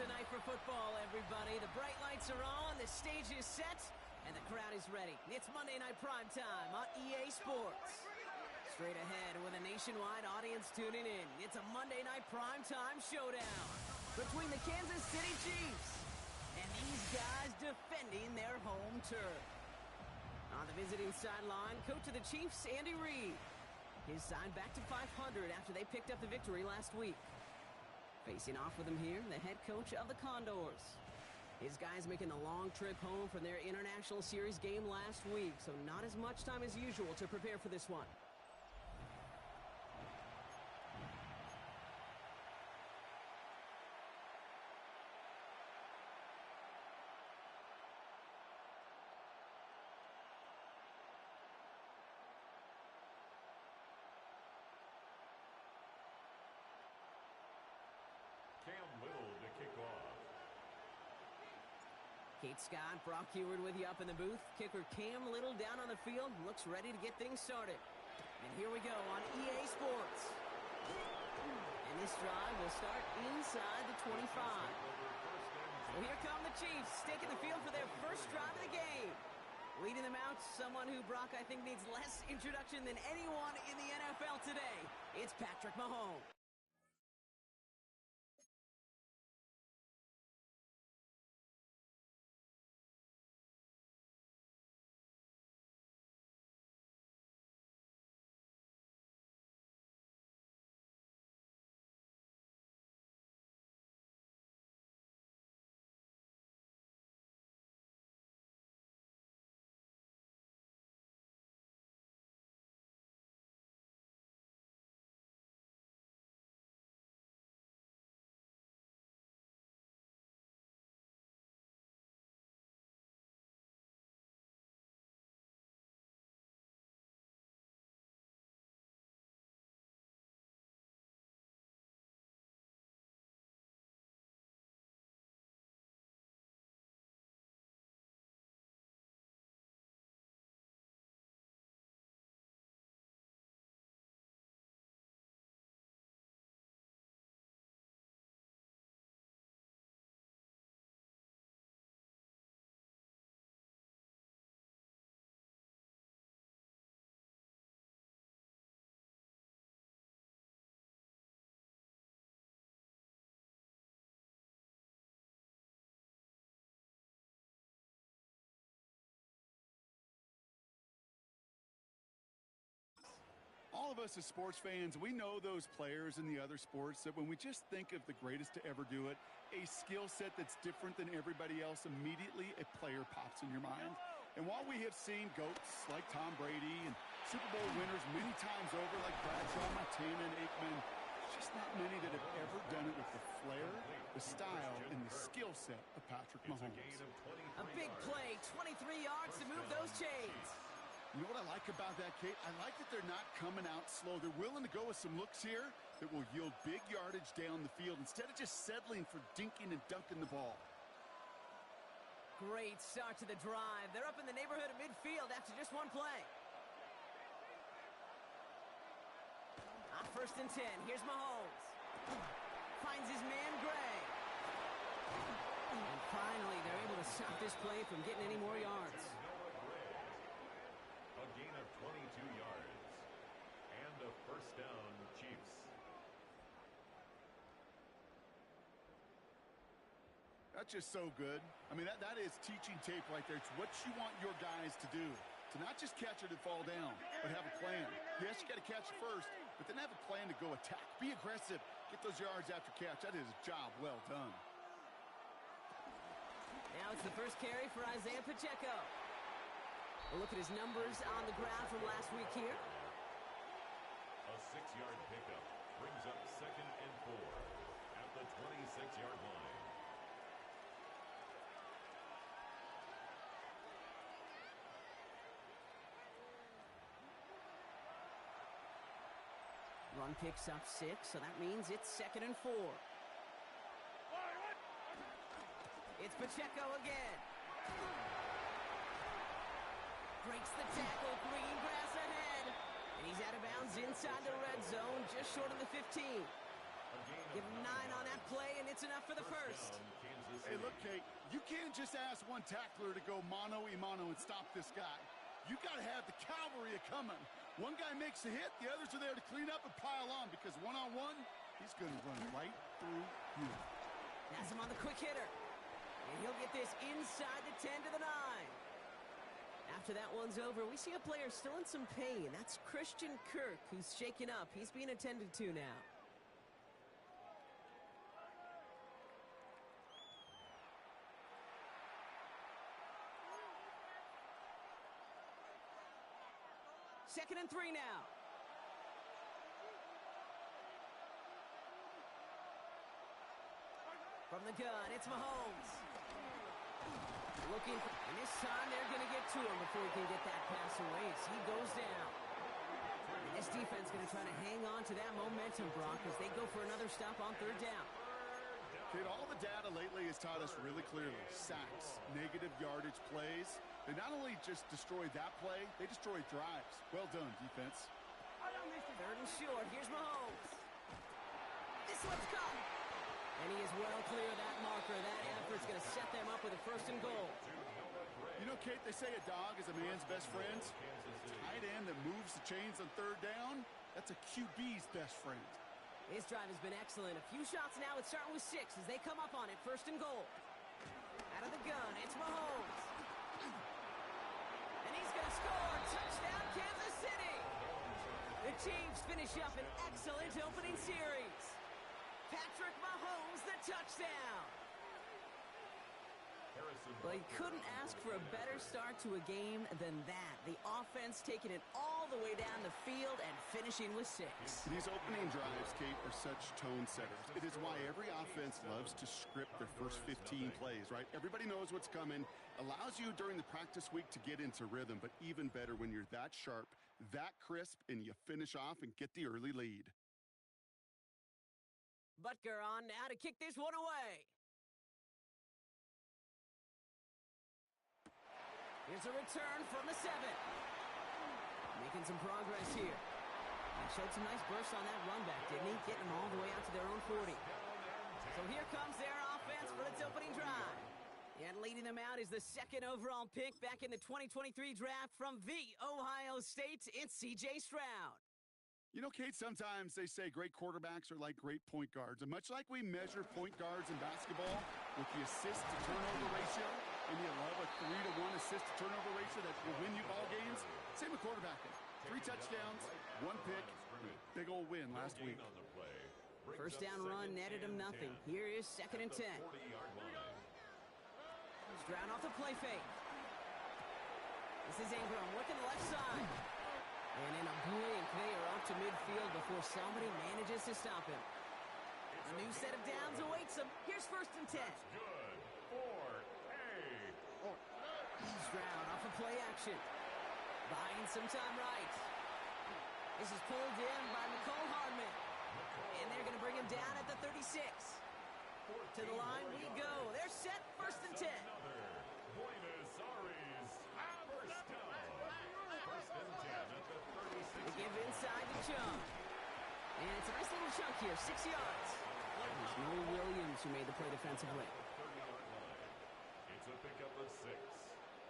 night for football, everybody. The bright lights are on, the stage is set, and the crowd is ready. It's Monday Night Primetime on EA Sports. Straight ahead with a nationwide audience tuning in, it's a Monday Night Primetime showdown between the Kansas City Chiefs and these guys defending their home turf. On the visiting sideline, coach of the Chiefs, Andy Reid. His side back to 500 after they picked up the victory last week. Facing off with him here, the head coach of the Condors. His guys making the long trip home from their International Series game last week, so not as much time as usual to prepare for this one. Cam Little to kick off. Kate Scott, Brock Heward with you up in the booth. Kicker Cam Little down on the field, looks ready to get things started. And here we go on EA Sports. And this drive will start inside the 25. So here come the Chiefs, taking the field for their first drive of the game. Leading them out, someone who Brock I think needs less introduction than anyone in the NFL today. It's Patrick Mahomes. All of us as sports fans, we know those players in the other sports that when we just think of the greatest to ever do it, a skill set that's different than everybody else, immediately a player pops in your mind. And while we have seen GOATs like Tom Brady and Super Bowl winners many times over like Bradshaw, Montana, and Aikman, there's just not many that have ever done it with the flair, the style, and the skill set of Patrick Mahomes. A big play, 23 yards to move those chains. You know what I like about that, Kate? I like that they're not coming out slow. They're willing to go with some looks here that will yield big yardage down the field instead of just settling for dinking and dunking the ball. Great start to the drive. They're up in the neighborhood of midfield after just one play. On 1st and 10, here's Mahomes. Finds his man, Gray. And finally, they're able to stop this play from getting any more yards. A gain of 22 yards. And a first down, Chiefs. That's just so good. I mean, that is teaching tape right there. It's what you want your guys to do. To not just catch it and fall down, but have a plan. Yes, you got to catch it first, but then have a plan to go attack. Be aggressive. Get those yards after catch. That is a job well done. Now it's the first carry for Isaiah Pacheco. We'll look at his numbers on the ground from last week here. A 6-yard pickup brings up 2nd and 4 at the 26-yard line. Run picks up 6, so that means it's 2nd and 4. It's Pacheco again. Breaks the tackle, green grass ahead. And he's out of bounds inside the red zone, just short of the 15. Give him 9 on that play, and it's enough for the first. Hey, look, Kate, you can't just ask one tackler to go mano-a-mano and stop this guy. You got to have the cavalry coming. One guy makes a hit, the others are there to clean up and pile on, because one-on-one, he's going to run right through you. Has him on the quick hitter. And he'll get this inside the 10 to the 9. After that one's over, we see a player still in some pain. That's Christian Kirk, who's shaken up. He's being attended to now. Second and 3 now. From the gun, it's Mahomes. Looking for, and this time they're going to get to him before he can get that pass away as he goes down. And this defense going to try to hang on to that momentum, Brock, as they go for another stop on third down. Kid, all the data lately has taught us really clearly. Sacks, negative yardage plays. They not only just destroyed that play, they destroyed drives. Well done, defense. Third and short. Here's Mahomes. This one's caught. And he is well clear of that marker. That effort's going to set them up with a first and goal. You know, Kate, they say a dog is a man's best friend. Tight end that moves the chains on third down, that's a QB's best friend. His drive has been excellent. A few shots now. It's starting with 6 as they come up on it. First and goal. Out of the gun, it's Mahomes. And he's going to score. Touchdown, Kansas City. The Chiefs finish up an excellent opening series. Patrick Mahomes, the touchdown. Well, he couldn't ask for a better start to a game than that. The offense taking it all the way down the field and finishing with 6. These opening drives, Kate, are such tone setters. It is why every offense loves to script their first 15 plays, right? Everybody knows what's coming. Allows you during the practice week to get into rhythm, but even better when you're that sharp, that crisp, and you finish off and get the early lead. Butker on now to kick this one away. Here's a return from the 7. Making some progress here. He showed some nice bursts on that run back, didn't he? Getting them all the way out to their own 40. So here comes their offense for its opening drive. And leading them out is the 2nd overall pick back in the 2023 draft from the Ohio State. It's C.J. Stroud. You know, Kate, sometimes they say great quarterbacks are like great point guards. And much like we measure point guards in basketball with the assist-to-turnover ratio, and you love a 3-to-1 assist-to-turnover ratio that will win you ball games, same with quarterbacking. 3 touchdowns, 1 pick, big old win last week. First down run netted him nothing. Here is 2nd and 10. Stroud off the play fake. This is Ingram working the left side. And in a blink, they are up to midfield before somebody manages to stop him. A new set of downs awaits him. Here's 1st and 10. Stroud off of play action. Buying some time right. This is pulled in by Mecole Hardman. And they're going to bring him down at the 36. To the line we go. They're set. 1st and 10. They give inside the chunk. And it's a nice little chunk here. 6 yards. There's Noah Williams who made the play defensively. It's a pickup of 6.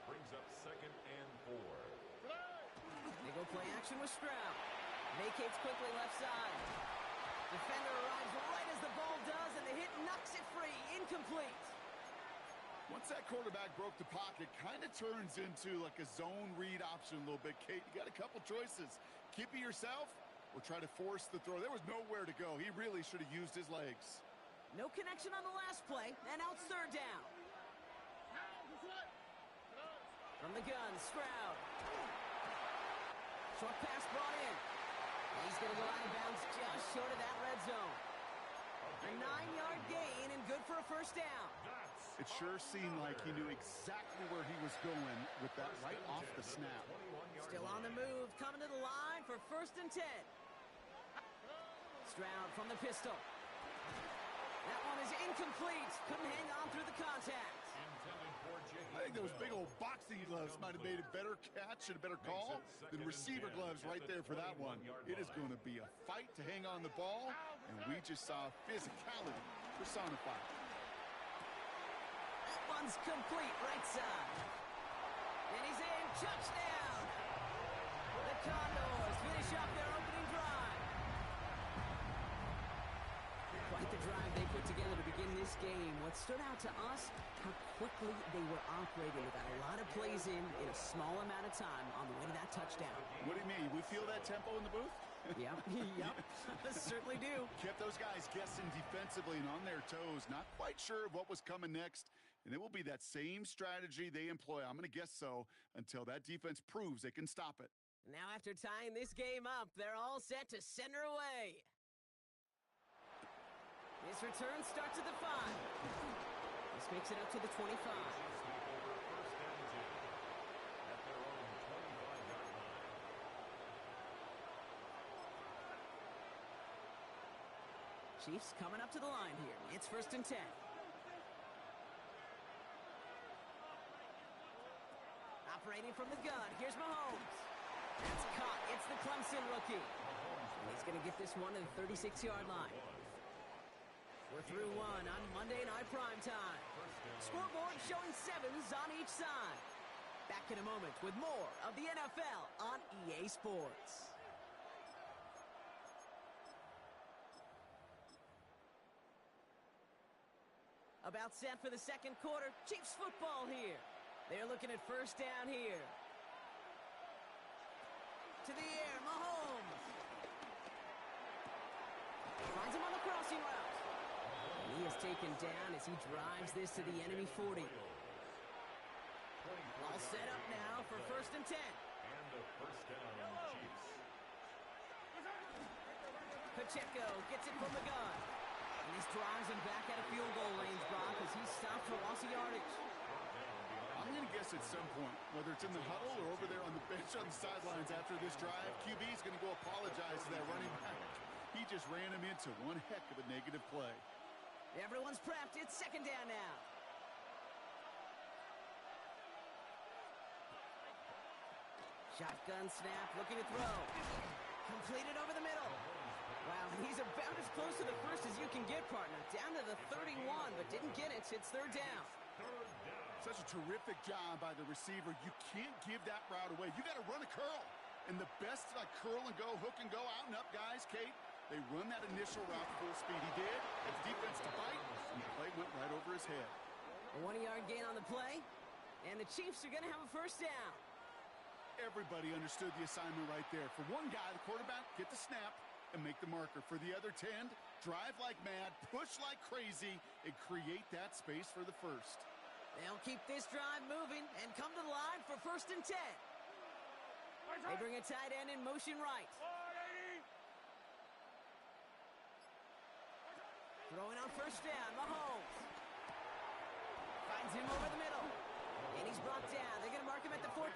Brings up 2nd and 4. They go play action with Stroud. Vacates quickly left side. Defender arrives right as the ball does, and the hit knocks it free. Incomplete. Once that quarterback broke the pocket, kind of turns into like a zone read option a little bit, Kate. You got a couple choices. Keep it yourself or try to force the throw. There was nowhere to go. He really should have used his legs. No connection on the last play, and now it's 3rd down. From the gun, Stroud. Short pass brought in. And he's going to go out of bounds just short of that red zone. A 9-yard gain and good for a first down. It sure seemed like he knew exactly where he was going with that right off the snap. Still on the move, coming to the line for 1st and 10. Stroud from the pistol. That one is incomplete. Couldn't hang on through the contact. I think those big old boxing gloves might have made a better catch and a better call than receiver gloves right there for that one. It is going to be a fight to hang on the ball, and we just saw physicality personified. That one's complete, right side. And he's in, touchdown! The Condors finish off their opening drive. Quite the drive they put together to begin this game. What stood out to us, how quickly they were operating. They got a lot of plays in a small amount of time on the way to that touchdown. What do you mean? We feel that tempo in the booth? Yep, certainly do. Kept those guys guessing defensively and on their toes, not quite sure of what was coming next. And it will be that same strategy they employ, I'm going to guess so, until that defense proves they can stop it. Now after tying this game up, they're all set to send her away. This return starts at the 5. This makes it up to the 25. Chiefs coming up to the line here. It's 1st and 10. Operating from the gun. Here's Mahomes. That's caught. It's the Clemson rookie. And he's going to get this one to the 36-yard line. We're through one on Monday Night Primetime. Scoreboard showing 7s on each side. Back in a moment with more of the NFL on EA Sports. About set for the second quarter. Chiefs football here. They're looking at 1st down here. To the air, Mahomes. Finds him on the crossing route. And he is taken down as he drives this to the enemy 40. All set up now for 1st and 10. And the 1st down, Chiefs. Pacheco gets it from the gun. And this drives him back out of field goal range, Brock, as he's stopped for loss of yardage. I'm going to guess at some point, whether it's in the huddle or over there on the bench on the sidelines after this drive, QB is going to go apologize to that running back. He just ran him into one heck of a negative play. Everyone's prepped. It's 2nd down now. Shotgun snap, looking to throw. Completed over the middle. Wow, he's about as close to the 1st as you can get, partner. Down to the 31, but didn't get it. It's 3rd down. Such a terrific job by the receiver. You can't give that route away. You got to run a curl. And the best, like curl and go, hook and go, out and up guys, Kate, they run that initial route full speed. He did. It's defense to bite, and the play went right over his head. A 1-yard gain on the play, and the Chiefs are going to have a 1st down. Everybody understood the assignment right there. For one guy, the quarterback, get the snap and make the marker. For the other 10, drive like mad, push like crazy, and create that space for the 1st. They'll keep this drive moving and come to the line for 1st and 10. They bring a tight end in motion right. Throwing on 1st down, Mahomes. Finds him over the middle. And he's brought down. They're going to mark him at the 14.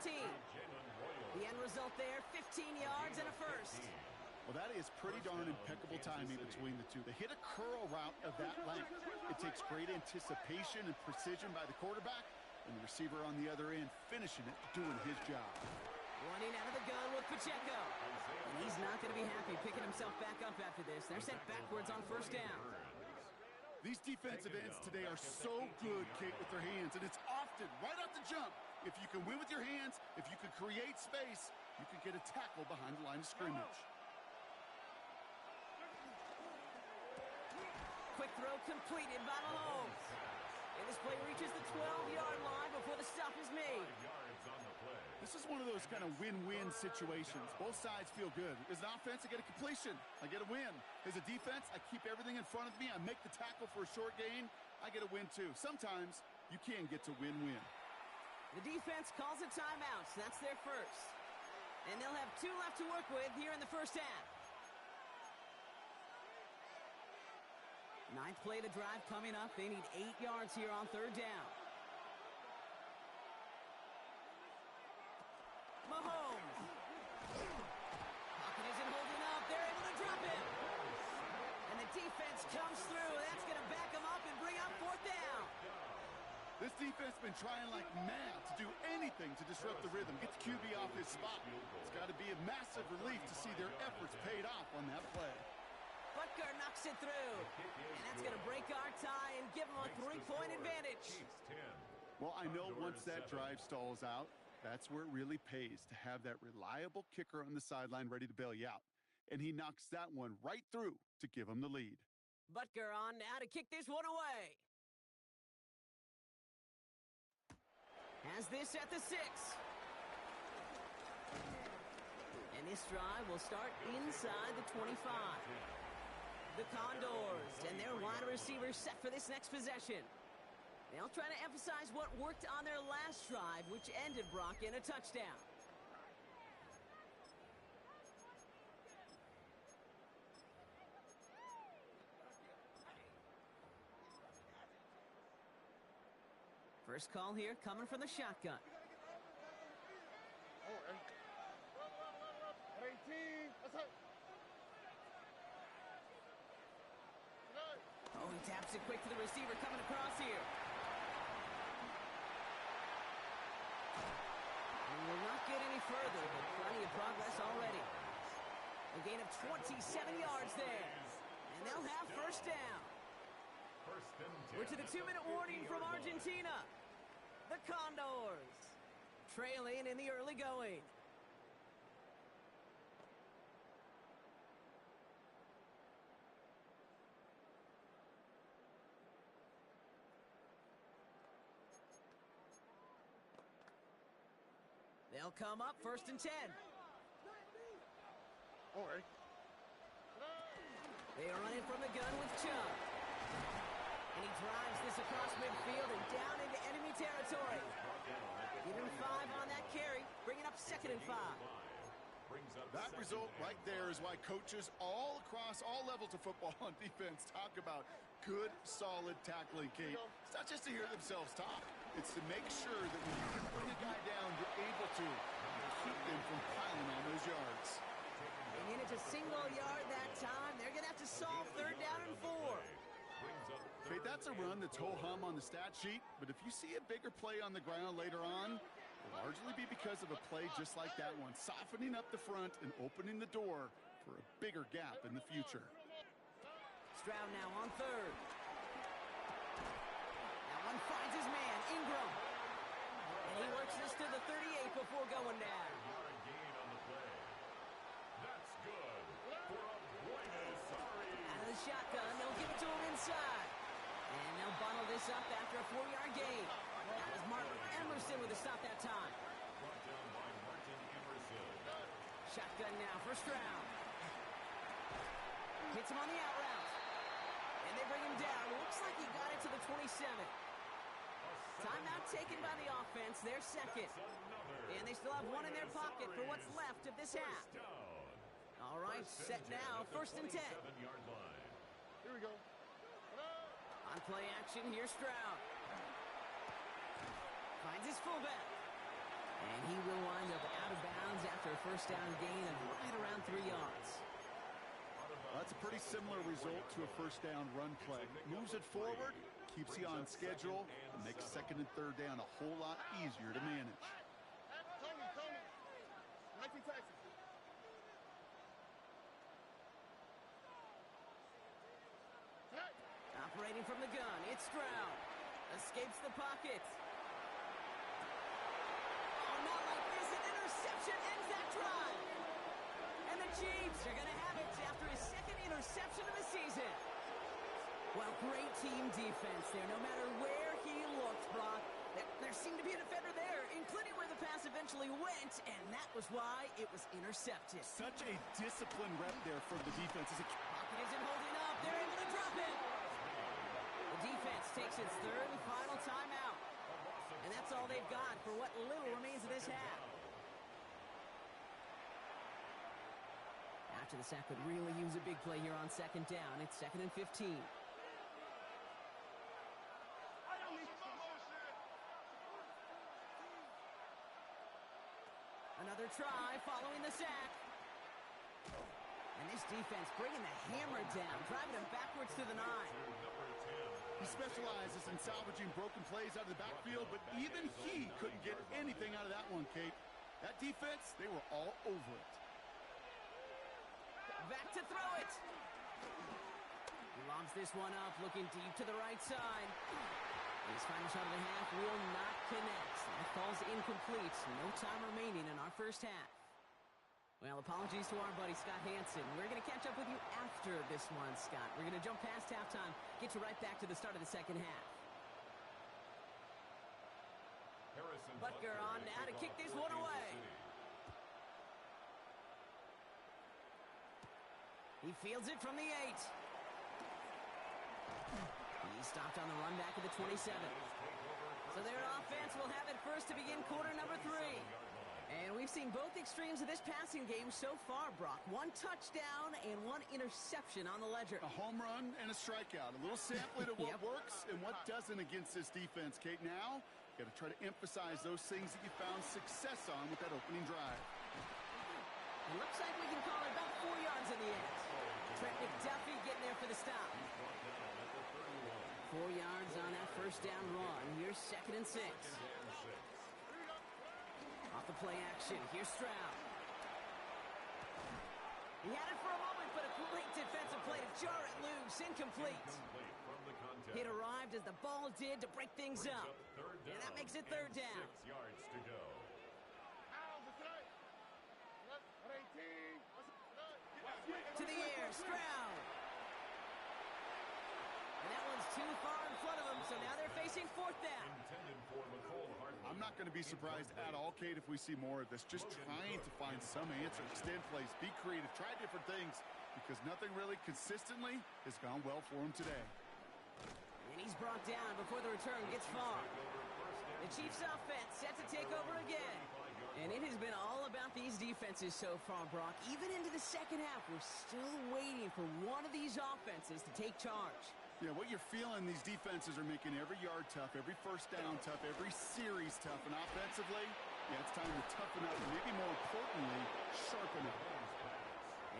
The end result there, 15 yards and a 1st. Well, that is pretty darn impeccable timing between the two. They hit a curl route of that length. It takes great anticipation and precision by the quarterback, and the receiver on the other end finishing it, doing his job. Running out of the gun with Pacheco. And he's not going to be happy picking himself back up after this. They're sent backwards on 1st down. These defensive ends today are so good, Kate, with their hands, and it's often right off the jump. If you can win with your hands, if you can create space, you can get a tackle behind the line of scrimmage. Quick throw completed by Mahomes. And this play reaches the 12-yard line before the stop is made. This is one of those kind of win-win situations. Both sides feel good. As an offense, I get a completion. I get a win. As a defense, I keep everything in front of me. I make the tackle for a short gain. I get a win, too. Sometimes you can get to win-win. The defense calls a timeout. So that's their 1st. And they'll have 2 left to work with here in the 1st half. 9th play of the drive coming up. They need 8 yards here on 3rd down. Mahomes. Pocket isn't holding up. They're able to drop him. And the defense comes through. That's going to back them up and bring up 4th down. This defense has been trying like mad to do anything to disrupt the rhythm, get the QB off his spot. It's got to be a massive relief to see their efforts paid off on that play. Butker knocks it through, and that's going to break our tie and give them a 3-point advantage. Well, I know once that drive stalls out, that's where it really pays to have that reliable kicker on the sideline ready to bail you out. And he knocks that one right through to give him the lead. Butker on now to kick this one away. Has this at the 6. And this drive will start inside the 25. The Condors and their wide receivers set for this next possession. They'll try to emphasize what worked on their last drive, which ended Brock in a touchdown. First call here coming from the shotgun. Oh, he taps it quick to the receiver coming across here. And will not get any further, but plenty of progress already. A gain of 27 yards there. And they'll have first down. We're to the 2-minute warning from Argentina. The Condors trailing in the early going. They'll come up 1st and 10. All right. They are running from the gun with Chubb. And he drives this across midfield and down into enemy territory. Give him 5 on that carry, bringing up 2nd and 5. That result right there is why coaches all across all levels of football on defense talk about good, solid tackling, Kate. It's not just to hear themselves talk. It's to make sure that when you can bring a guy down, you're able to keep them from piling on those yards. And it's a single yard that time. They're going to have to solve 3rd down and 4. Okay, that's a run that's ho-hum on the stat sheet, but if you see a bigger play on the ground later on, it'll largely be because of a play just like that one, softening up the front and opening the door for a bigger gap in the future. Stroud now on 3rd. That one finds his man, Ingram. And he works this to the 38 before going down. Out of the shotgun, they'll give it to him inside. And they'll bundle this up after a 4-yard gain. That was Martin Emerson with a stop that time. Shotgun now for Stroud. Hits him on the out route. And they bring him down. Looks like he got it to the 27. Timeout taken by the offense. Their 2nd. And they still have 1 in their pocket for what's left of this half. All right, set now. 1st and 10. Here we go. On play action, here's Stroud. Finds his fullback. And he will wind up out of bounds after a 1st down gain of right around 3 yards. That's a pretty similar result to a 1st down run play. Moves it forward, keeps you on schedule, and makes 2nd and 3rd down a whole lot easier to manage. Operating from the gun, it's Stroud. Escapes the pocket. Oh, not like this. An interception ends that drive. And the Chiefs are going to have it after his 2nd interception of the season. Well, great team defense there. No matter where he looked, Brock, there seemed to be a defender there, including where the pass eventually went, and that was why it was intercepted. Such a disciplined rep there from the defense. Pocket isn't holding up. They're able to drop it. The defense takes its 3rd and final timeout. And that's all they've got for what little remains of this half. After the sack could really use a big play here on 2nd down. It's 2nd and 15. Another try following the sack. And this defense bringing the hammer down, driving him backwards to the 9. He specializes in salvaging broken plays out of the backfield, but even he couldn't get anything out of that one, Kate. That defense, they were all over it. Back to throw it. He lobs this one up, looking deep to the right side. His final shot of the half will not connect. That falls incomplete. No time remaining in our first half. Well, apologies to our buddy Scott Hansen. We're going to catch up with you after this one, Scott. We're going to jump past halftime, get you right back to the start of the second half. Butker on now to kick this one away. He fields it from the 8. He's stopped on the run back at the 27. So their offense will have it first to begin quarter number 3. And we've seen both extremes of this passing game so far, Brock. 1 touchdown and 1 interception on the ledger. A home run and a strikeout. A little sampling of what works and what doesn't against this defense, Kate. Now, you got to try to emphasize those things that you found success on with that opening drive. It looks like we can call it about 4 yards in the end. Trent McDuffie getting there for the stop. 4 yards on that first down run. Here's 2nd and 6. Off the play action. Here's Stroud. He had it for a moment, but a great defensive play to jar it loose. Incomplete. Hit arrived as the ball did to break things up. And that makes it 3rd down. 6 yards to go. To the air, Stroud. And that one's too far in front of them, so now they're facing 4th down. I'm not going to be surprised at all, Kate, if we see more of this. Just trying to find some answer. Extend plays, be creative, try different things, because nothing really consistently has gone well for him today. And he's brought down before the return gets far. The Chiefs offense set to take over again. And it has been all about these defenses so far, Brock. Even into the second half, we're still waiting for one of these offenses to take charge. Yeah, what you're feeling, these defenses are making every yard tough, every first down tough, every series tough. And offensively, yeah, it's time to toughen up, and maybe more importantly, sharpen up.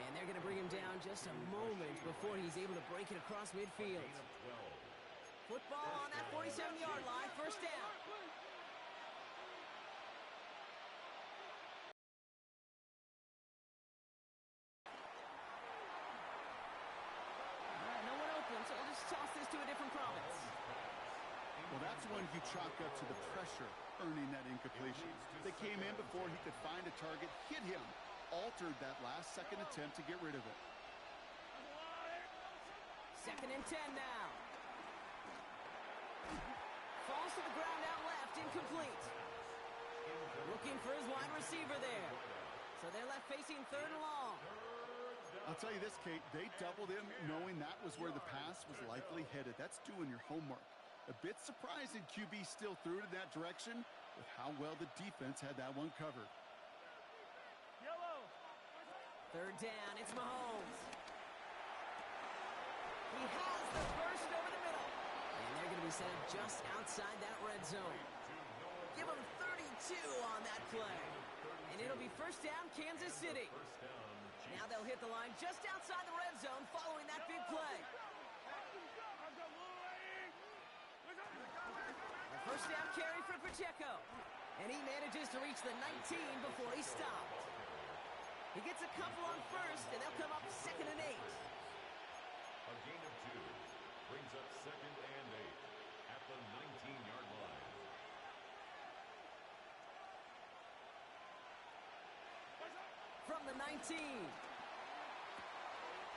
And they're going to bring him down just a moment before he's able to break it across midfield. Football on that 47-yard line, first down. So we'll just toss this to a different province. Well, that's when you chalk up to the pressure earning that incompletion. They came in before he could find a target, hit him, altered that last-second attempt to get rid of it. 2nd and 10 now. Falls to the ground out left, incomplete. Looking for his wide receiver there. So they're left facing 3rd and long. I'll tell you this, Kate, they doubled him knowing that was where the pass was likely headed. That's doing your homework. A bit surprising QB still threw it in that direction with how well the defense had that one covered. 3rd down, it's Mahomes. He has the first over the middle. And they're going to be set up just outside that red zone. Give them 32 on that play. And it'll be first down, Kansas City. Now they'll hit the line just outside the red zone following that big play. A first down carry for Pacheco. And he manages to reach the 19 before he stopped. He gets a couple on first, and they'll come up 2nd and 8. A gain of 2 brings up 2nd and 8 at the 19-yard line. From the 19.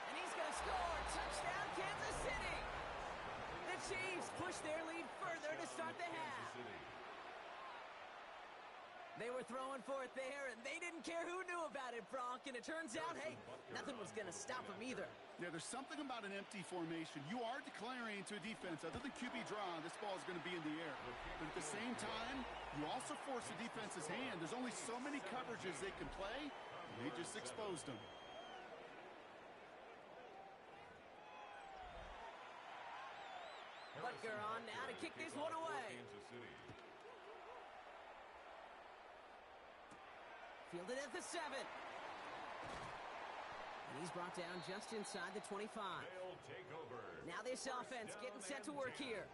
And he's going to score. Touchdown, Kansas City. The Chiefs push their lead further to start the half. They were throwing for it there, and they didn't care who knew about it, Brock. And it turns out, hey, nothing was going to stop them either. Yeah, there's something about an empty formation. You are declaring to a defense, other than QB draw, this ball is going to be in the air. But at the same time, you also force the defense's hand. There's only so many coverages they can play. They just exposed them. Butker on now to kick this one away. Fielded at the 7. And He's brought down just inside the 25. They'll take over. Now this offense getting set to work here.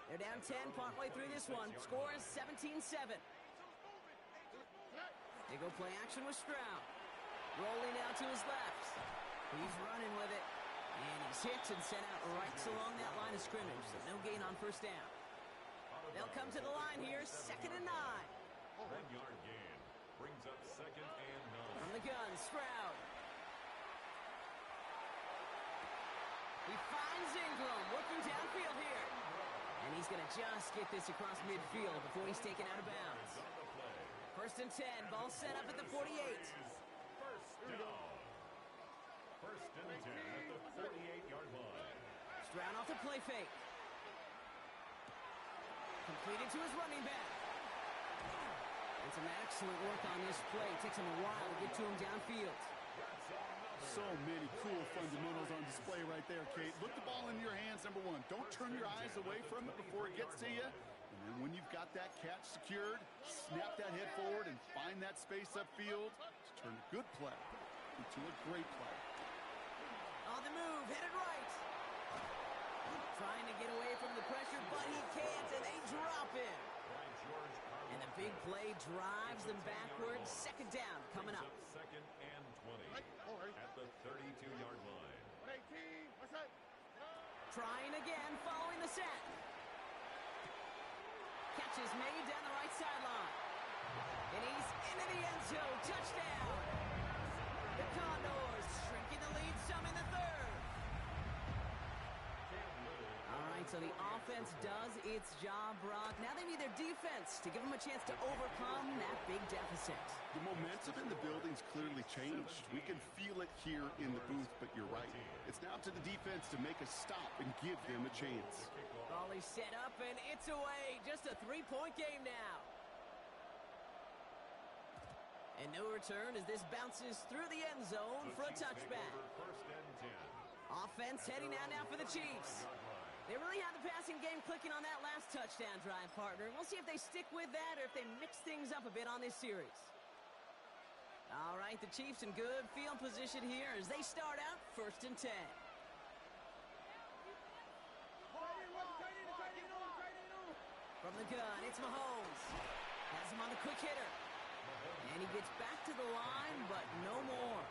They're down 10 partway through this one. Score is 17-7. They go play action with Stroud. Rolling out to his left. He's running with it. And he's hit and sent out right along that line of scrimmage. So no gain on first down. They'll come to the line here, 2nd and 9. 1-yard gain. Brings up 2nd and 9. From the gun, Stroud. He finds Ingram working downfield here. And he's going to just get this across midfield before he's taken out of bounds. 1st and 10, ball set up at the 48. First down. 1st and 10 at the 48-yard line. Stroud off the play fake. Completed to his running back. And some excellent work on this play. It takes him a while to get to him downfield. So many cool fundamentals on display right there, Kate. Look the ball in your hands, number one. Don't turn your eyes away from it before it gets to you. And then when you've got that catch secured, snap that head forward and find that space upfield to turn a good play into a great play. On the move, headed right. Trying to get away from the pressure, but he can't, and they drop him. And the big play drives them backwards. 2nd down coming up. 2nd and 20 at the 32-yard line. Trying again, following the set. Catch is made down the right sideline. And he's into the end zone. Touchdown. The Condors shrinking the lead some in the 3rd. All right, so the offense does its job, Brock. Now they need their defense to give them a chance to overcome that big deficit. The momentum in the building's clearly changed. We can feel it here in the booth, but you're right. It's now to the defense to make a stop and give them a chance. Ball is set up, and it's away. Just a 3-point game now. And no return as this bounces through the end zone for a touchback. 1st and 10. Offense heading out now for the Chiefs. They really had the passing game clicking on that last touchdown drive, partner. We'll see if they stick with that or if they mix things up a bit on this series. All right, the Chiefs in good field position here as they start out 1st and 10. From the gun, it's Mahomes. Has him on the quick hitter. And he gets back to the line, but no more.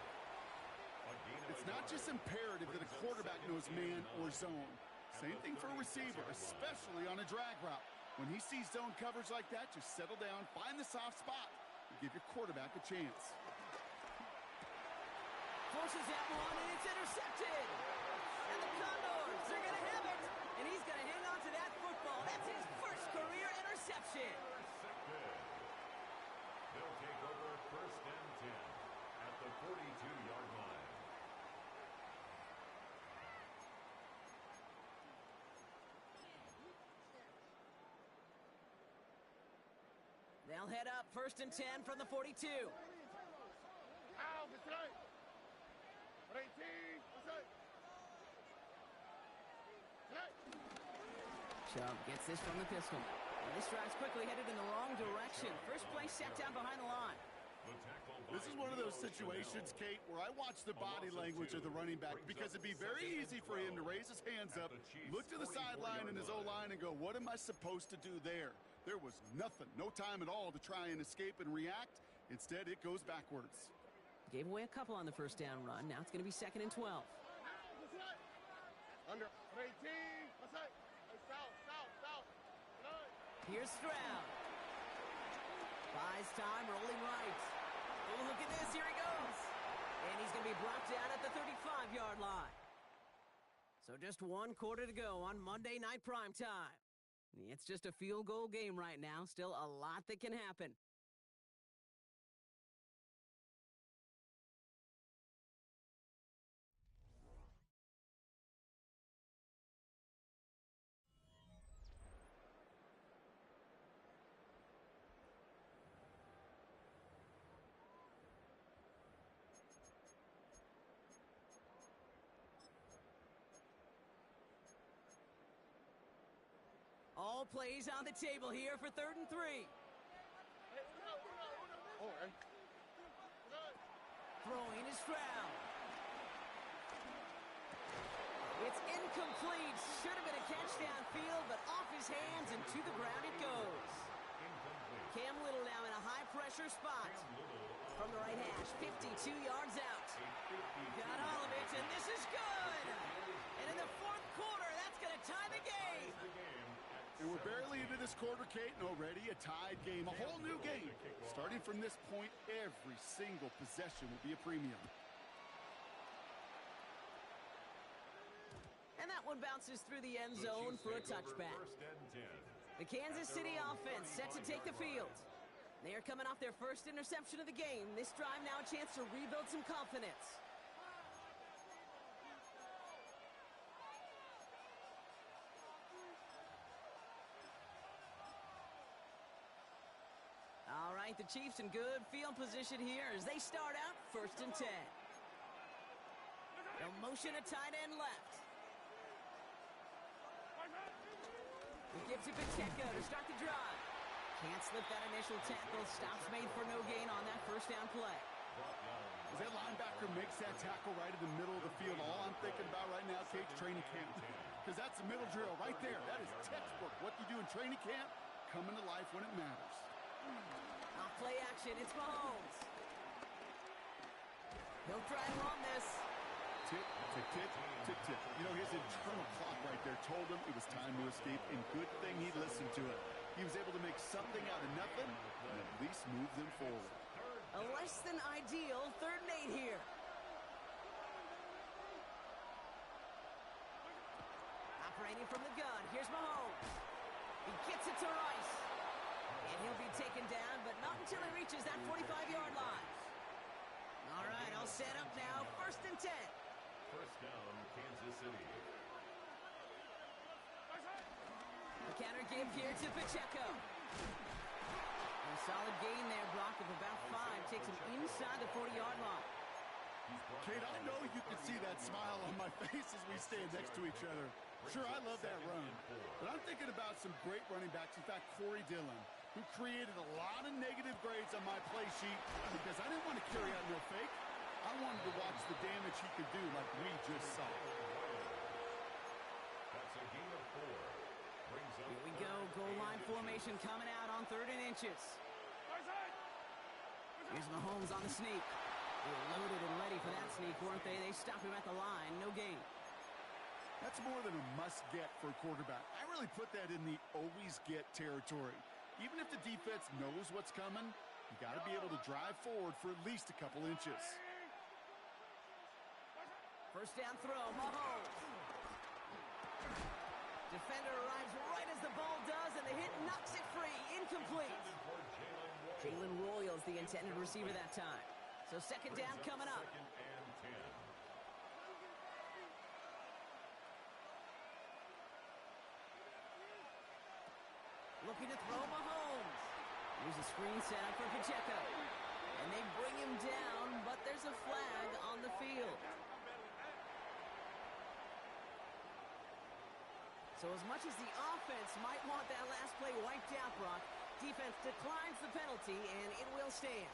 It's not just imperative that a quarterback knows man or zone. Same thing for a receiver, especially on a drag route. When he sees zone coverage like that, just settle down, find the soft spot, and give your quarterback a chance. Forces that one, and it's intercepted. And the Condors are going to have it. And he's going to hang on to that football. That's his first career interception. They'll take over 1st and 10 at the 42-yard line. They'll head up 1st and 10 from the 42. Chubb gets this from the pistol. And this drive's quickly headed in the wrong direction. First play set down behind the line. This is one of those situations, Kate, where I watch the body language of the running back because it'd be very easy for him to raise his hands up, look to the sideline and his O-line and go, what am I supposed to do there? There was nothing, no time at all to try and escape and react. Instead, it goes backwards. Gave away a couple on the first down run. Now it's going to be 2nd and 12. Under 18. Here's Stroud. Buys time, rolling right. Oh, look at this. Here he goes. And he's going to be brought down at the 35-yard line. So just 1 quarter to go on Monday Night Primetime. It's just a field goal game right now. Still a lot that can happen. All plays on the table here for 3rd and 3. Throwing is Stroud. pitch downfield, but off his hands and to the ground it goes. Cam Little now in a high-pressure spot. From the right hash, 52 yards out. Got all of it, and this is good. And in the fourth quarter, that's going to tie the game. And we're barely into this quarter, Kate, and already a tied game, a whole new game. Starting from this point, every single possession will be a premium. And that one bounces through the end zone for a touchback. The Kansas City offense set to take the field. They are coming off their first interception of the game. This drive now a chance to rebuild some confidence. All right, the Chiefs in good field position here as they start out 1st and 10. They'll motion a tight end left. He gives it Pacheco to start the drive. Can't slip that initial tackle. Stops made for no gain on that first down play. As that linebacker makes that tackle right in the middle of the field, all I'm thinking about right now, Kate's training camp. Because that's the middle drill right there. That is textbook. What you do in training camp, coming to life when it matters. Off play action, it's Mahomes. He'll try and run this. Tick, tick, tick, tick, tick. You know, his internal clock right there told him it was time to escape, and good thing he listened to it. He was able to make something out of nothing and at least move them forward. A less than ideal 3rd and 8 here. Operating from the gun, here's Mahomes. He gets it to Rice. And he'll be taken down, but not until he reaches that 45-yard line. All right, all set up now, 1st and 10. First down, Kansas City. The counter give here to Pacheco. A solid gain there, Brock, of about 5. Takes him inside the 40-yard line. Kate, I know you can see that smile on my face as we stand next to each other. Sure, I love that run. But I'm thinking about some great running backs. In fact, Corey Dillon, who created a lot of negative grades on my play sheet because I didn't want to carry out no fake. I wanted to watch the damage he could do like we just saw. That's a gain of 4. Here we go. Goal line formation coming out on 3rd and inches. Here's Mahomes on the sneak. They were loaded and ready for that sneak, weren't they? They stop him at the line. No gain. That's more than a must-get for a quarterback. I really put that in the always-get territory. Even if the defense knows what's coming, you got to be able to drive forward for at least a couple inches. First down throw, Mahomes. Defender arrives right as the ball does, and the hit knocks it free. Incomplete. Jalen Royals, the intended receiver that time. So 2nd down coming up. 2nd and 10. Looking to throw Mahomes. Here's a screen set up for Pacheco. And they bring him down, but there's a flag on the field. So as much as the offense might want that last play wiped out, Brock, defense declines the penalty, and it will stand.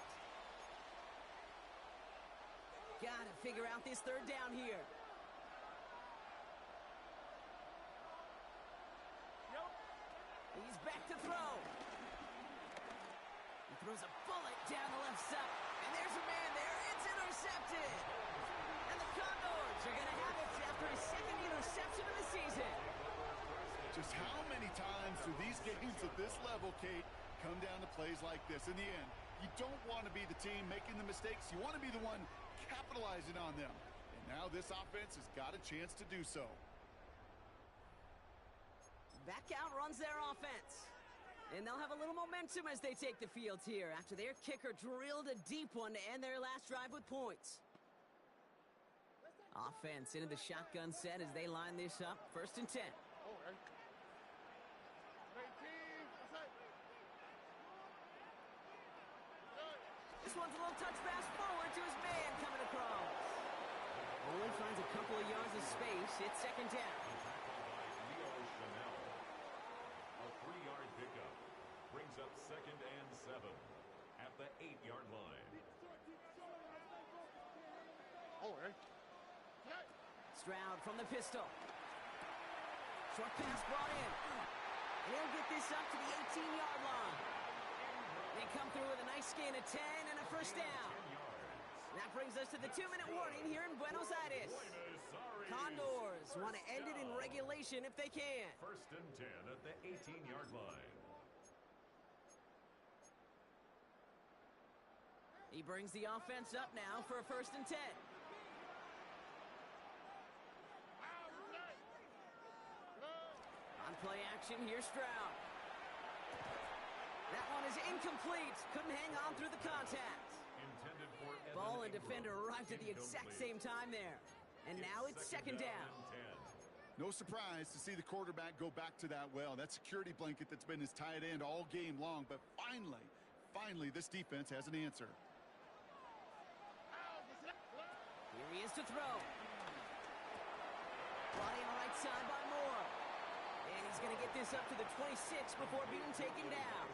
Got to figure out this 3rd down here. He's back to throw. He throws a bullet down the left side. And there's a man there. It's intercepted. And the Condors are going to have it after his 2nd interception of the season. Just how many times do these games at this level, Kate, come down to plays like this? In the end, you don't want to be the team making the mistakes. You want to be the one capitalizing on them. And now this offense has got a chance to do so. Back out runs their offense. And they'll have a little momentum as they take the field here after their kicker drilled a deep one to end their last drive with points. Offense into the shotgun set as they line this up. 1st and 10. This one's a little touch pass forward to his man coming across. Only finds a couple of yards of space. It's 2nd down. A 3-yard pickup brings up 2nd and 7 at the 8-yard line. Stroud from the pistol. Short pass brought in. And he'll get this up to the 18-yard line. They come through with a nice gain of 10 and a first down. That brings us to the 2-minute warning here in Buenos Aires. Condors want to end it in regulation if they can. First and 10 at the 18-yard line. He brings the offense up now for a first and 10. On play action, here's Stroud. That one is incomplete. Couldn't hang on through the contact. Ball and defender arrived at the exact same time there. And now it's second down. No surprise to see the quarterback go back to that well. That security blanket that's been his tight end all game long. But finally, this defense has an answer. Here he is to throw. Brought in right side by Moore. And he's going to get this up to the 26 before being taken down.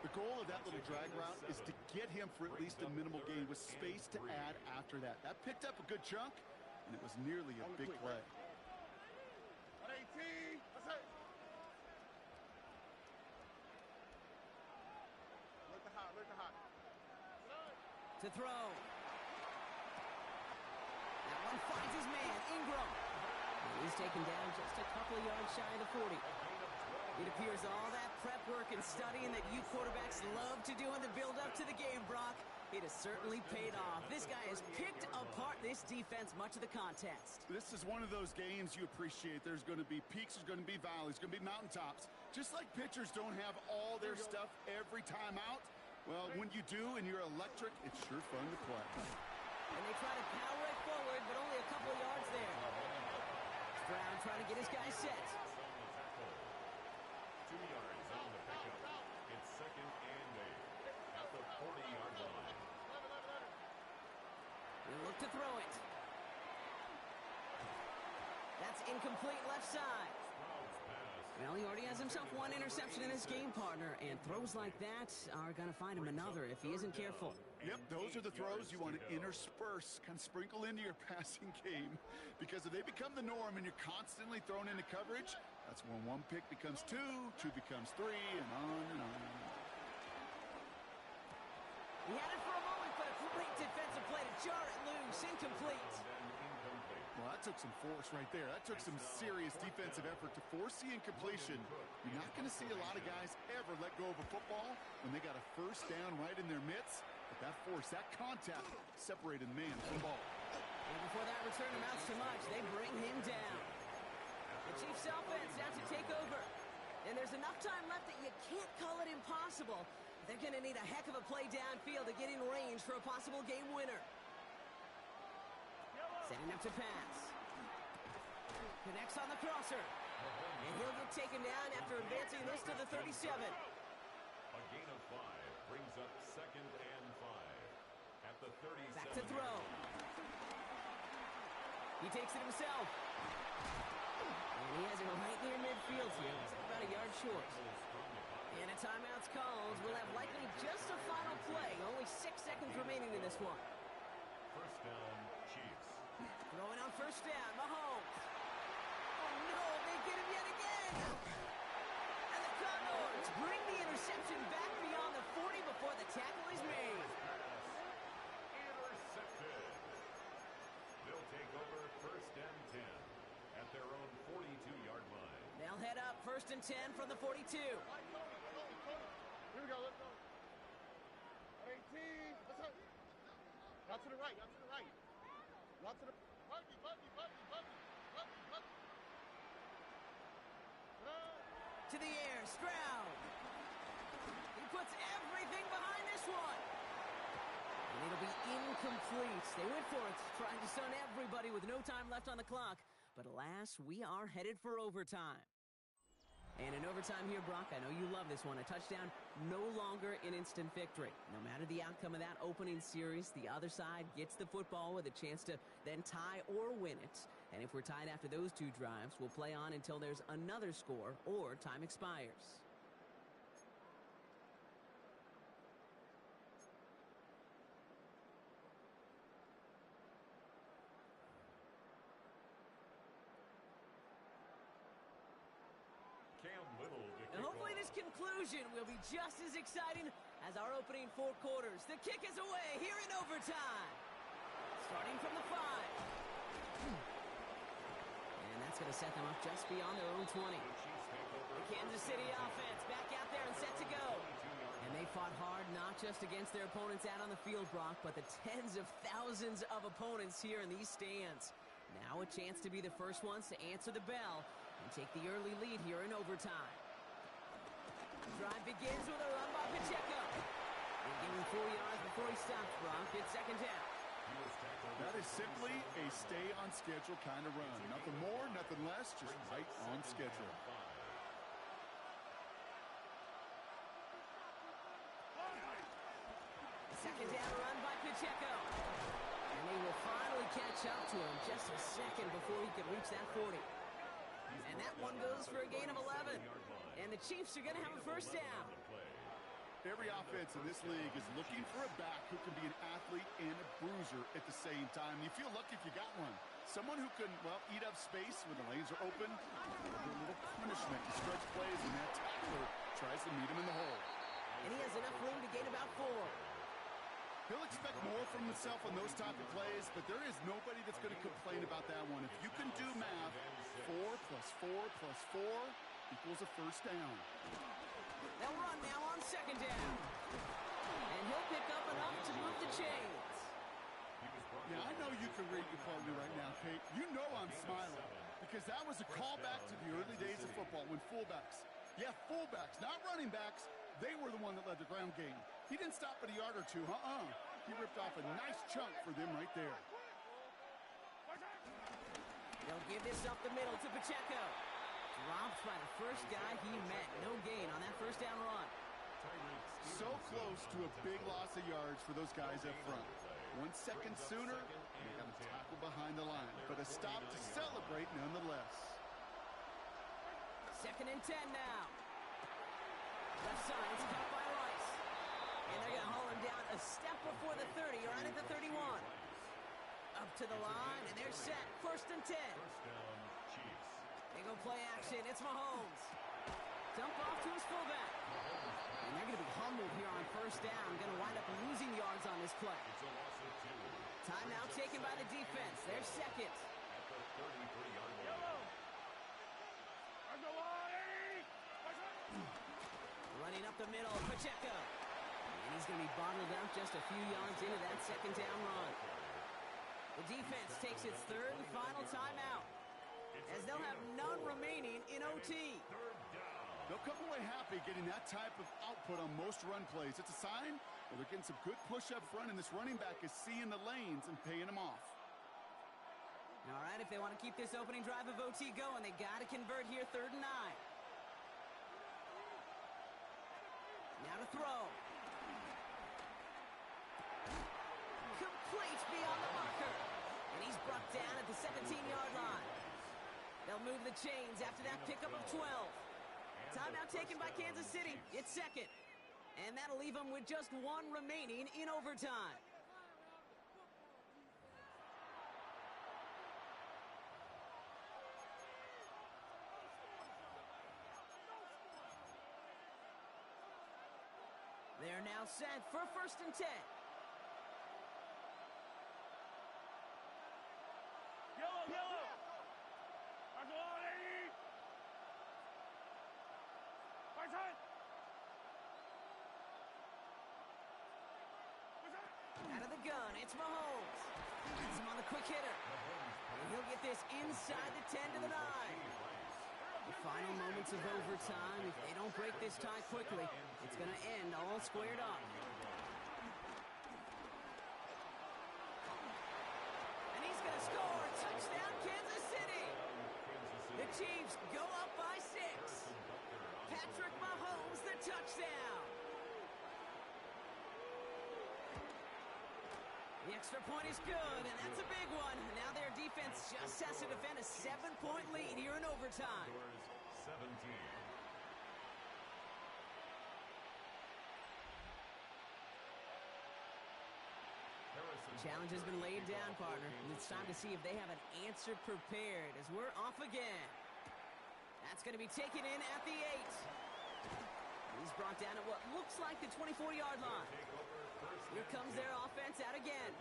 The goal of that little drag route is to get him for at least a minimal gain with space to add after that. That picked up a good chunk, and it was nearly a big play. To throw. That one finds his man, Ingram. And he's taken down just a couple of yards shy of the 40. It appears all that prep work and studying that you quarterbacks love to do in the build-up to the game, Brock, it has certainly paid off. This guy has picked apart this defense much of the contest. This is one of those games you appreciate. There's going to be peaks, there's going to be valleys, there's going to be mountaintops. Just like pitchers don't have all their stuff every time out, well, when you do and you're electric, it's sure fun to play. And they try to power right forward, but only a couple of yards there. Stroud trying to get his guy set. 2 yards on the pickup. It's second and 8 at the 40-yard line. He'll look to throw it. That's incomplete left side. Well, he already has himself one interception in his game, partner, and throws like that are going to find him another if he isn't careful. Yep, those are the throws you want to intersperse, kind of sprinkle into your passing game, because if they become the norm and you're constantly thrown into coverage, that's when one pick becomes two becomes three, and on and on. He had it for a moment, but a great defensive play to jar it loose, incomplete. Well, that took some force right there. That took some serious defensive effort to force the incompletion. You're not going to see a lot of guys ever let go of a football when they got a first down right in their midst. But that force, that contact, separated man from ball. And before that return amounts to much, they bring him down. The Chiefs offense out to take over. And there's enough time left that you can't call it impossible. They're going to need a heck of a play downfield to get in range for a possible game winner. Setting up to pass. Connects on the crosser. And he'll get taken down after advancing this to the 37. A gain of 5 brings up second and 5 at the 37. Back to throw. He takes it himself. And he has it right near midfield here. It's about a yard short. And a timeout's called. We'll have likely just a final play. Only 6 seconds remaining in this one. First down, Chiefs. Throwing on first down, Mahomes. Oh no, they get him yet again. And the Condors bring the interception back beyond the 40 before the tackle is made. Intercepted. They'll take over first and 10 at their own 42-yard line. They'll head up first and 10 from the 42. Here we go, let's go. 18, let's go. Out to the right, out to the right. Out to the... To the air, Stroud. He puts everything behind this one. And it'll be incomplete. They went for it, trying to stun everybody with no time left on the clock. But alas, we are headed for overtime. And in overtime here, Brock, I know you love this one. A touchdown, no longer an instant victory. No matter the outcome of that opening series, the other side gets the football with a chance to then tie or win it. And if we're tied after those two drives, we'll play on until there's another score or time expires. conclusion will be just as exciting as our opening 4 quarters. The kick is away here in overtime. Starting from the 5. And that's going to set them up just beyond their own 20. The Kansas City offense back out there and set to go. And they fought hard not just against their opponents out on the field, Brock, but the tens of thousands of opponents here in these stands. Now a chance to be the first ones to answer the bell and take the early lead here in overtime. Drive begins with a run by Pacheco. They give him 4 yards before he stops, Brock. It's second down. That is simply a stay-on-schedule kind of run. Nothing more, nothing less, just right on schedule. Second down run by Pacheco. And they will finally catch up to him just a second before he could reach that 40. And that one goes for a gain of 11. And the Chiefs are going to have a first down. Every offense in this league is looking for a back who can be an athlete and a bruiser at the same time. You feel lucky if you got one. Someone who can, well, eat up space when the lanes are open. A little punishment to stretch plays when that tackler tries to meet him in the hole. And he has enough room to gain about 4. He'll expect more from himself on those type of plays, but there is nobody that's going to complain about that one. If you can do math, 4 plus 4 plus 4 equals a first down. They'll run now on second down. And he'll pick up enough to move the chains. Yeah, I know you can read your partner right now, Kate. You know I'm smiling because that was a callback to the early days of football when fullbacks, not running backs, they were the one that led the ground game. He didn't stop at a yard or 2, He ripped off a nice chunk for them right there. They'll give this up the middle to Pacheco. Dropped by the first guy he met. No gain on that first down run. So close to a big loss of yards for those guys up front. 1 second sooner, they got a tackle behind the line, but a stop to celebrate nonetheless. Second and 10 now. Left side, it's caught by Rice. And they're going to haul him down a step before the 30, or right at the 31. Up to the line, and they're set. First and 10. They go play action. It's Mahomes. Dump off to his fullback. And they're going to be humbled here on first down. Going to wind up losing yards on this play. Timeout taken by the defense. They're second. Running up the middle, Pacheco. And he's going to be bottled up just a few yards into that second down run. The defense takes its third and final timeout, as they'll have none remaining in OT. They'll come away happy getting that type of output on most run plays. It's a sign that they're getting some good push up front, and this running back is seeing the lanes and paying them off. All right, if they want to keep this opening drive of OT going, they got to convert here, 3rd and 9. Now to throw. Complete beyond the marker. And he's brought down at the 17-yard line. They'll move the chains after that pickup of 12. Timeout taken by Kansas City. It's second. And that'll leave them with just 1 remaining in overtime. They're now set for 1st and 10. Yellow! Out of the gun, it's Mahomes. He's him on the quick hitter. And he'll get this inside the 10 to the 9. The final moments of overtime. If they don't break this tie quickly, it's going to end all squared up. And he's going to score. Touchdown, Kansas City. The Chiefs go up by 6. Patrick Mahomes, the touchdown. The extra point is good, and that's a big one. Now their defense just has to defend a 7-point lead here in overtime. 17. The challenge has been laid down, partner, and it's time to see if they have an answer prepared as we're off again. That's going to be taken in at the 8. He's brought down at what looks like the 24-yard line. Here comes their offense out again.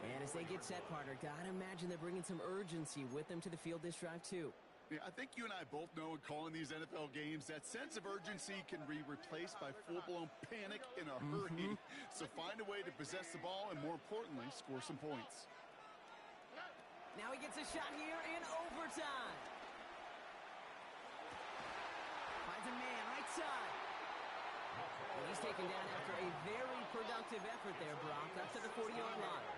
And as they get set, partner, gotta imagine they're bringing some urgency with them to the field this drive, too. Yeah, I think you and I both know in calling these NFL games, that sense of urgency can be replaced by full-blown panic in a hurry. So find a way to possess the ball and, more importantly, score some points. Now he gets a shot here in overtime. Finds a man right side. And he's taken down after a very productive effort there, Brock, up to the 40-yard line.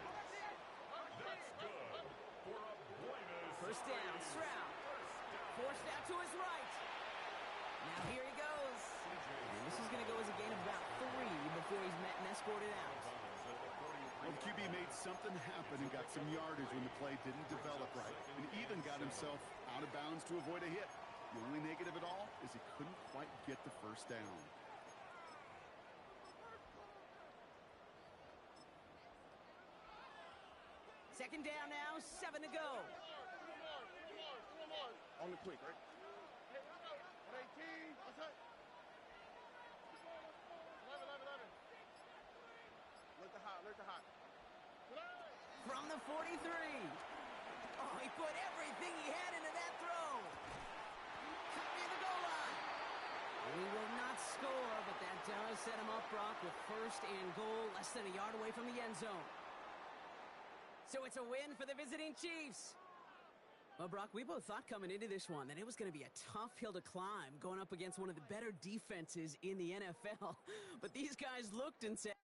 That's good for a blameless. First down, Stroud. Forced out to his right. Now here he goes. And this is going to go as a gain of about 3 before he's met and escorted out. Well, the QB made something happen and got some yardage when the play didn't develop right, and even got himself out of bounds to avoid a hit. The only negative at all is he couldn't quite get the first down. Second down now, 7 to go. On the quick, right? 18. What's up? 11. Let the hot. From the 43. Oh, he put everything he had into that throw. Cut near the goal line. He will not score, but that does set him up, Brock, with first and goal, less than a yard away from the end zone. So it's a win for the visiting Chiefs. Well, Brock, we both thought coming into this one that it was going to be a tough hill to climb going up against one of the better defenses in the NFL. But these guys looked and said,